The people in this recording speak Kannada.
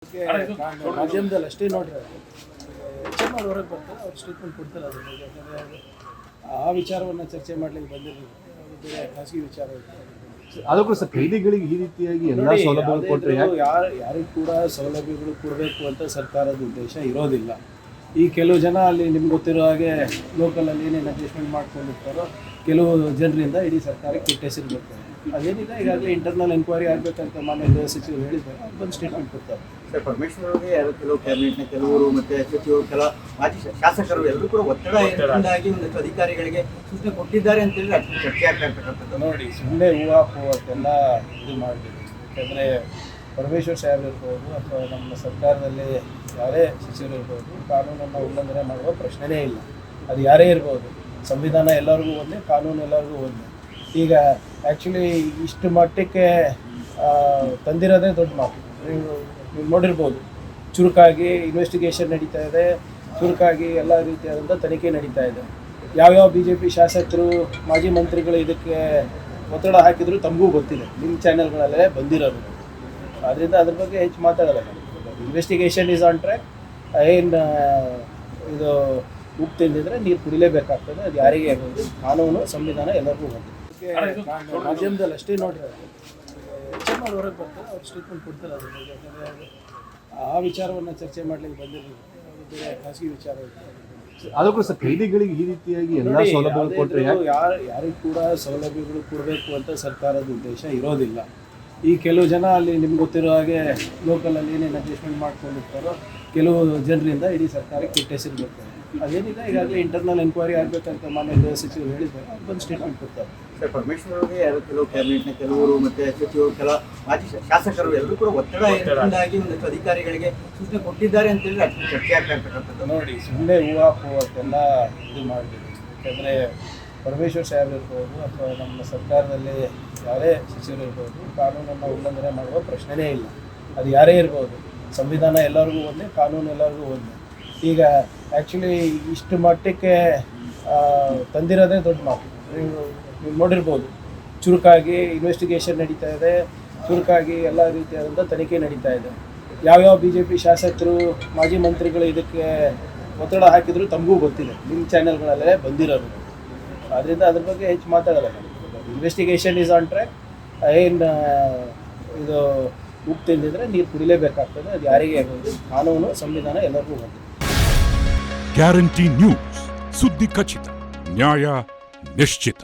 ಮಾಧ್ಯಮದಲ್ಲಿ ಅಷ್ಟೇ ನೋಡ್ರಿ ಎಚ್ ಎಂ ಹೊರಗೆ ಬರ್ತಾರೆ, ಅವ್ರು ಸ್ಟೇಟ್ಮೆಂಟ್ ಕೊಡ್ತಾರೆ. ಅದ್ರ ಬಗ್ಗೆ ಯಾಕಂದರೆ ಆ ವಿಚಾರವನ್ನು ಚರ್ಚೆ ಮಾಡಲಿಕ್ಕೆ ಬಂದಿರಲಿಲ್ಲ, ಬೇರೆ ಖಾಸಗಿ ವಿಚಾರ ಇರ್ತದೆ. ಅದಕ್ಕೂ ಸರ್ ಕೈದಿಗಳಿಗೆ ಈ ರೀತಿಯಾಗಿ ಎಲ್ಲ ಸೌಲಭ್ಯಗಳು ಕೊಟ್ಟರೆ ಯಾರಿಗೂ ಕೂಡ ಸೌಲಭ್ಯಗಳು ಕೊಡಬೇಕು ಅಂತ ಸರ್ಕಾರದ ಉದ್ದೇಶ ಇರೋದಿಲ್ಲ. ಈ ಕೆಲವು ಜನ ಅಲ್ಲಿ ನಿಮ್ಗೆ ಗೊತ್ತಿರೋ ಹಾಗೆ ಲೋಕಲಲ್ಲಿ ಏನೇನು ಅಡ್ಜಸ್ಟ್ಮೆಂಟ್ ಮಾಡ್ಕೊಂಡಿರ್ತಾರೋ ಕೆಲವು ಜನರಿಂದ ಇಡೀ ಸರ್ಕಾರಕ್ಕೆ ಕೆಟ್ಟ ಹೆಸರು ಬರ್ತಾರೆ. ಅದೇನಿಲ್ಲ, ಈಗಾಗಲೇ ಇಂಟರ್ನಲ್ ಎನ್ಕ್ವೈರಿ ಆಗಬೇಕಂತ ಮಾನ್ಯ ಗೃಹ ಸಚಿವರು ಹೇಳಿದ್ದಾರೆ, ಅವ್ರು ಬಂದು ಸ್ಟೇಟ್ಮೆಂಟ್ ಕೊಡ್ತಾರೆ. ಸರ್, ಪರಮೇಶ್ವರ್ ಅವರಿಗೆ ಕೆಲವು ಕ್ಯಾಬಿನೆಟ್ನ ಕೆಲವರು ಮತ್ತು ಸಚಿವರು ಕೆಲ ಮಾಜಿ ಶಾಸಕರು ಎಲ್ಲರೂ ಕೂಡ ಒತ್ತಡದಿಂದಾಗಿ ಒಂದಷ್ಟು ಅಧಿಕಾರಿಗಳಿಗೆ ಸೂಚನೆ ಕೊಟ್ಟಿದ್ದಾರೆ ಅಂತೇಳಿ ಚರ್ಚೆ ಆಗ್ತಾ ಇರ್ತಕ್ಕಂಥದ್ದು. ನೋಡಿ, ಸುಮ್ಮನೆ ಹೂವಾಪುವತ್ತೆಲ್ಲ ಇದು ಮಾಡಬೇಕು. ಯಾಕಂದರೆ ಪರಮೇಶ್ವರ್ ಸಾಹೇಬ್ ಇರ್ಬೋದು ಅಥವಾ ನಮ್ಮ ಸರ್ಕಾರದಲ್ಲಿ ಯಾರೇ ಸಚಿವರು ಇರ್ಬೋದು, ಕಾನೂನನ್ನು ಉಲ್ಲಂಘನೆ ಮಾಡುವ ಪ್ರಶ್ನೆನೇ ಇಲ್ಲ. ಅದು ಯಾರೇ ಇರ್ಬೋದು, ಸಂವಿಧಾನ ಎಲ್ಲರಿಗೂ ಒಂದೇ, ಕಾನೂನು ಎಲ್ಲರಿಗೂ ಒಂದೇ. ಈಗ ಆ್ಯಕ್ಚುಲಿ ಇಷ್ಟು ಮಟ್ಟಕ್ಕೆ ತಂದಿರೋದೇ ದೊಡ್ಡ ಮಾತು. ನೀವು ನೋಡಿರ್ಬೋದು, ಚುರುಕಾಗಿ ಇನ್ವೆಸ್ಟಿಗೇಷನ್ ನಡೀತಾ ಇದೆ, ಚುರುಕಾಗಿ ಎಲ್ಲ ರೀತಿಯಾದಂಥ ತನಿಖೆ ನಡೀತಾ ಇದೆ. ಯಾವ್ಯಾವ BJP ಶಾಸಕರು ಮಾಜಿ ಮಂತ್ರಿಗಳು ಇದಕ್ಕೆ ಒತ್ತಡ ಹಾಕಿದ್ರು ತಮಗೂ ಗೊತ್ತಿದೆ, ನಿಮ್ಮ ಚಾನೆಲ್ಗಳಲ್ಲೇ ಬಂದಿರೋದು. ಆದ್ದರಿಂದ ಅದ್ರ ಬಗ್ಗೆ ಹೆಚ್ಚು ಮಾತಾಡೋಲ್ಲ. Investigation is on track. ಏನು ಇದು ಉಪ್ಪು ತಿಂದಿದ್ರೆ ನೀರು ಕುಡಿಲೇಬೇಕಾಗ್ತದೆ, ಅದು ಯಾರಿಗೆ ಆಗೋದು. ಕಾನೂನು ಸಂವಿಧಾನ ಎಲ್ಲರಿಗೂ ಬಂದಿದೆ. ಮಾಧ್ಯಮದಲ್ಲಿ ಅಷ್ಟೇ ನೋಡ್ರಿ ಎಚ್ ಎಂ ಹೊರಗೆ ಬರ್ತಾರೆ, ಅವ್ರು ಸ್ಟೇಟ್ಮೆಂಟ್ ಕೊಡ್ತಾರೆ. ಅದ್ರ ಬಗ್ಗೆ ಯಾಕಂದರೆ ಆ ವಿಚಾರವನ್ನು ಚರ್ಚೆ ಮಾಡಲಿಕ್ಕೆ ಬಂದಿರಲಿಲ್ಲ, ಬೇರೆ ಖಾಸಗಿ ವಿಚಾರ ಇರ್ತದೆ. ಅದಕ್ಕೂ ಸರ್ ಕೈದಿಗಳಿಗೆ ಈ ರೀತಿಯಾಗಿ ಎಲ್ಲ ಸೌಲಭ್ಯಗಳು ಕೊಟ್ಟರೆ ಯಾರಿಗೂ ಕೂಡ ಸೌಲಭ್ಯಗಳು ಕೊಡಬೇಕು ಅಂತ ಸರ್ಕಾರದ ಉದ್ದೇಶ ಇರೋದಿಲ್ಲ. ಈ ಕೆಲವು ಜನ ಅಲ್ಲಿ ನಿಮ್ಗೆ ಗೊತ್ತಿರೋ ಹಾಗೆ ಲೋಕಲಲ್ಲಿ ಏನೇನು ಅಡ್ಜಸ್ಟ್ಮೆಂಟ್ ಮಾಡ್ಕೊಂಡಿರ್ತಾರೋ ಕೆಲವು ಜನರಿಂದ ಇಡೀ ಸರ್ಕಾರಕ್ಕೆ ಕೆಟ್ಟ ಹೆಸರು ಬರ್ತಾರೆ. ಅದೇನಿಲ್ಲ, ಈಗಾಗಲೇ ಇಂಟರ್ನಲ್ ಎನ್ಕ್ವೈರಿ ಆಗಬೇಕಂತ ಮಾನ್ಯ ಗೃಹ ಸಚಿವರು ಹೇಳಿದ್ದಾರೆ, ಅವ್ರು ಬಂದು ಸ್ಟೇಟ್ಮೆಂಟ್ ಕೊಡ್ತಾರೆ. ಸರ್, ಪರಮೇಶ್ವರ್ ಅವರಿಗೆ ಕೆಲವು ಕ್ಯಾಬಿನೆಟ್ನ ಕೆಲವರು ಮತ್ತು ಸಚಿವರು ಕೆಲ ಮಾಜಿ ಶಾಸಕರು ಎಲ್ಲರೂ ಕೂಡ ಒತ್ತಡದಿಂದಾಗಿ ಒಂದಷ್ಟು ಅಧಿಕಾರಿಗಳಿಗೆ ಸೂಚನೆ ಕೊಟ್ಟಿದ್ದಾರೆ ಅಂತೇಳಿ ಚರ್ಚೆ ಆಗ್ತಾ ಇರ್ತಕ್ಕಂಥದ್ದು. ನೋಡಿ, ಸುಮ್ಮನೆ ಹೂವಾಪುವತ್ತೆಲ್ಲ ಇದು ಮಾಡಬೇಕು. ಯಾಕಂದರೆ ಪರಮೇಶ್ವರ್ ಸಾಹೇಬ್ ಇರ್ಬೋದು ಅಥವಾ ನಮ್ಮ ಸರ್ಕಾರದಲ್ಲಿ ಯಾರೇ ಸಚಿವರು ಇರ್ಬೋದು, ಕಾನೂನನ್ನು ಉಲ್ಲಂಘನೆ ಮಾಡುವ ಪ್ರಶ್ನೆನೇ ಇಲ್ಲ. ಅದು ಯಾರೇ ಇರ್ಬೋದು, ಸಂವಿಧಾನ ಎಲ್ಲರಿಗೂ ಒಂದೇ, ಕಾನೂನು ಎಲ್ಲರಿಗೂ ಒಂದೇ. ಈಗ ಆ್ಯಕ್ಚುಲಿ ಇಷ್ಟು ಮಟ್ಟಕ್ಕೆ ತಂದಿರೋದೇ ದೊಡ್ಡ ಮಾತು. ನೀವು ನೋಡಿರ್ಬೋದು, ಚುರುಕಾಗಿ ಇನ್ವೆಸ್ಟಿಗೇಷನ್ ನಡೀತಾ ಇದೆ, ಚುರುಕಾಗಿ ಎಲ್ಲ ರೀತಿಯಾದಂಥ ತನಿಖೆ ನಡೀತಾ ಇದೆ. ಯಾವ್ಯಾವ BJP ಶಾಸಕರು ಮಾಜಿ ಮಂತ್ರಿಗಳು ಇದಕ್ಕೆ ಒತ್ತಡ ಹಾಕಿದ್ರು ತಮಗೂ ಗೊತ್ತಿದೆ, ನಿಮ್ಮ ಚಾನೆಲ್ಗಳಲ್ಲೇ ಬಂದಿರೋದು. ಆದ್ದರಿಂದ ಅದ್ರ ಬಗ್ಗೆ ಹೆಚ್ಚು ಮಾತಾಡೋಲ್ಲ. Investigation is on track. ಏನು ಇದು ಉಪ್ಪು ತಿಂದಿದ್ರೆ ನೀರು ಕುಡಿಲೇಬೇಕಾಗ್ತದೆ, ಅದು ಯಾರಿಗೆ ಆಗೋದು. ಕಾನೂನು ಸಂವಿಧಾನ ಎಲ್ಲರಿಗೂ ಬಂದಿದೆ. ಗ್ಯಾರಂಟಿ ನ್ಯೂಸ್, ಸುದ್ದಿ ಖಚಿತ, ನ್ಯಾಯ ನಿಶ್ಚಿತ.